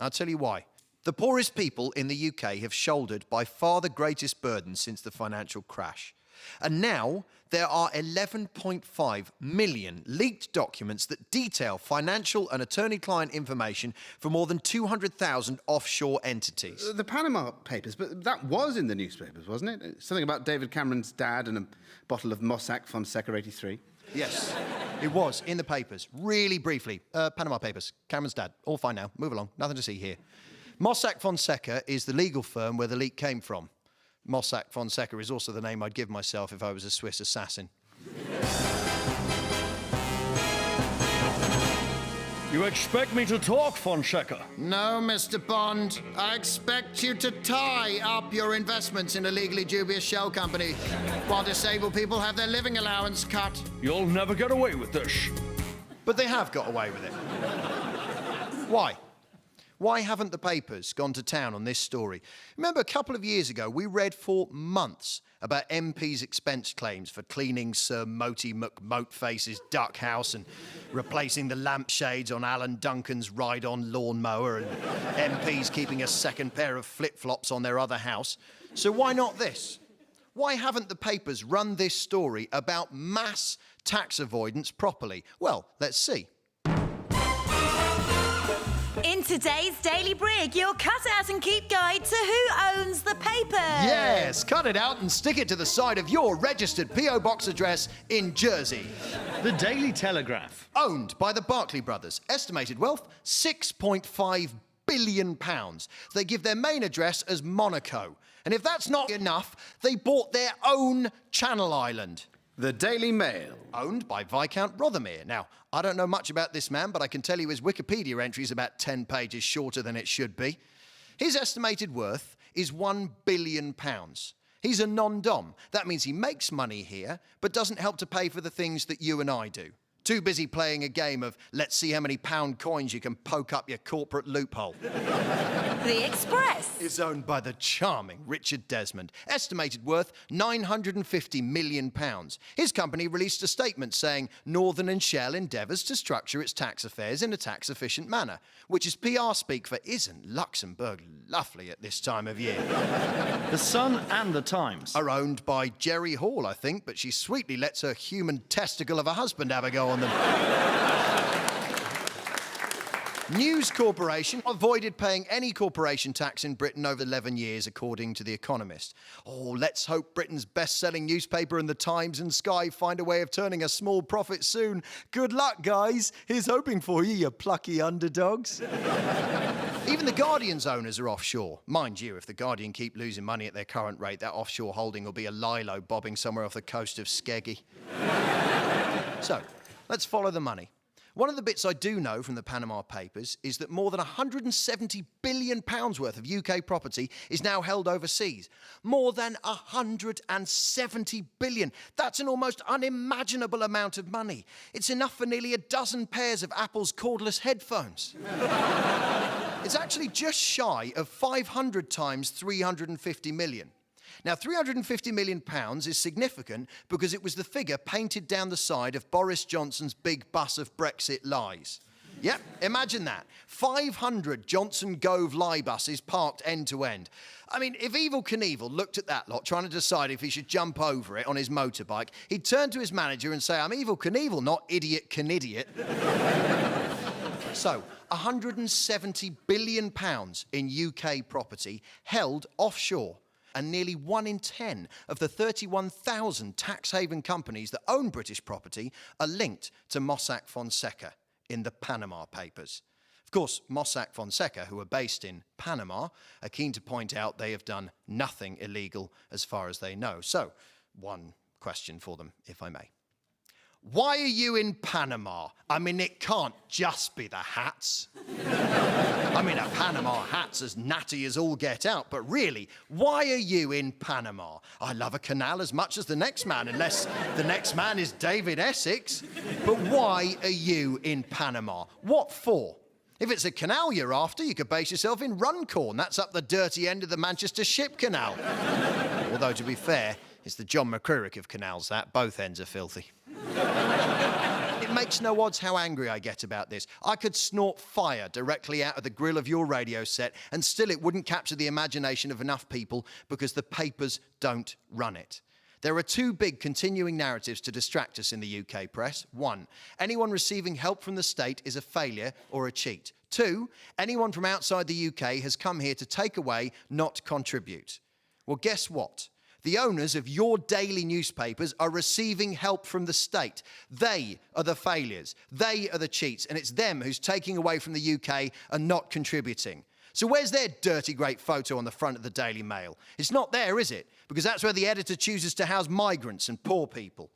I'll tell you why. The poorest people in the UK have shouldered by far the greatest burden since the financial crash. And now there are 11.5 million leaked documents that detail financial and attorney-client information for more than 200,000 offshore entities. The Panama Papers, but that was in the newspapers, wasn't it? Something about David Cameron's dad and a bottle of Mossack Fonseca 83. Yes, it was in the papers. Really briefly. Panama Papers, Cameron's dad. All fine now. Move along. Nothing to see here. Mossack Fonseca is the legal firm where the leak came from. Mossack Fonseca is also the name I'd give myself if I was a Swiss assassin. You expect me to talk, Fonseca? No, Mr. Bond. I expect you to tie up your investments in a legally dubious shell company while disabled people have their living allowance cut. You'll never get away with this. But they have got away with it. Why? Why haven't the papers gone to town on this story? Remember, a couple of years ago, we read for months about MPs' expense claims for cleaning Sir Moti McMoatface's duck house and replacing the lampshades on Alan Duncan's ride-on lawnmower, and MPs keeping a second pair of flip-flops on their other house. So why not this? Why haven't the papers run this story about mass tax avoidance properly? Well, let's see. In today's Daily Brig, your cut out and keep guide to who owns the paper. Yes, cut it out and stick it to the side of your registered P.O. Box address in Jersey. The Daily Telegraph. Owned by the Barclay brothers. Estimated wealth, £6.5 billion. They give their main address as Monaco. And if that's not enough, they bought their own Channel Island. The Daily Mail. Owned by Viscount Rothermere. Now, I don't know much about this man, but I can tell you his Wikipedia entry is about 10 pages shorter than it should be. His estimated worth is £1 billion. He's a non-dom. That means he makes money here, but doesn't help to pay for the things that you and I do. Too busy playing a game of let's see how many pound coins you can poke up your corporate loophole. The Express. Is owned by the charming Richard Desmond. Estimated worth £950 million. His company released a statement saying Northern and Shell endeavours to structure its tax affairs in a tax-efficient manner, which is PR speak for isn't Luxembourg lovely at this time of year? The Sun and the Times. Are owned by Jerry Hall, I think, but she sweetly lets her human testicle of a husband have a go on them. News Corporation avoided paying any corporation tax in Britain over 11 years, according to The Economist. Oh, let's hope Britain's best-selling newspaper and The Times and Sky find a way of turning a small profit soon. Good luck, guys. Here's hoping for you, you plucky underdogs. Even The Guardian's owners are offshore. Mind you, if The Guardian keep losing money at their current rate, that offshore holding will be a lilo bobbing somewhere off the coast of Skeggy. So, let's follow the money. One of the bits I do know from the Panama Papers is that more than £170 billion worth of UK property is now held overseas. More than £170 billion. That's an almost unimaginable amount of money. It's enough for nearly a dozen pairs of Apple's cordless headphones. It's actually just shy of 500 times 350 million. Now, £350 million is significant because it was the figure painted down the side of Boris Johnson's big bus of Brexit lies. Yep, imagine that. 500 Johnson Gove lie buses parked end to end. I mean, if Evel Knievel looked at that lot trying to decide if he should jump over it on his motorbike, he'd turn to his manager and say, I'm Evel Knievel, not idiot Knidiot. So, £170 billion in UK property held offshore. And nearly 1 in 10 of the 31,000 tax haven companies that own British property are linked to Mossack Fonseca in the Panama Papers. Of course, Mossack Fonseca, who are based in Panama, are keen to point out they have done nothing illegal as far as they know. So, one question for them, if I may. Why are you in Panama? I mean, it can't just be the hats. I mean, a Panama hat's as natty as all get out, but really, why are you in Panama? I love a canal as much as the next man, unless the next man is David Essex. But why are you in Panama? What for? If it's a canal you're after, you could base yourself in Runcorn. That's up the dirty end of the Manchester Ship Canal. Although, to be fair, it's the John McCririck of canals, that. Both ends are filthy. It It makes no odds how angry I get about this. I could snort fire directly out of the grill of your radio set and still it wouldn't capture the imagination of enough people because the papers don't run it. There are two big continuing narratives to distract us in the UK press. One, anyone receiving help from the state is a failure or a cheat. Two, anyone from outside the UK has come here to take away, not contribute. Well, guess what? The owners of your daily newspapers are receiving help from the state. They are the failures. They are the cheats. And it's them who's taking away from the UK and not contributing. So where's their dirty great photo on the front of the Daily Mail? It's not there, is it? Because that's where the editor chooses to house migrants and poor people.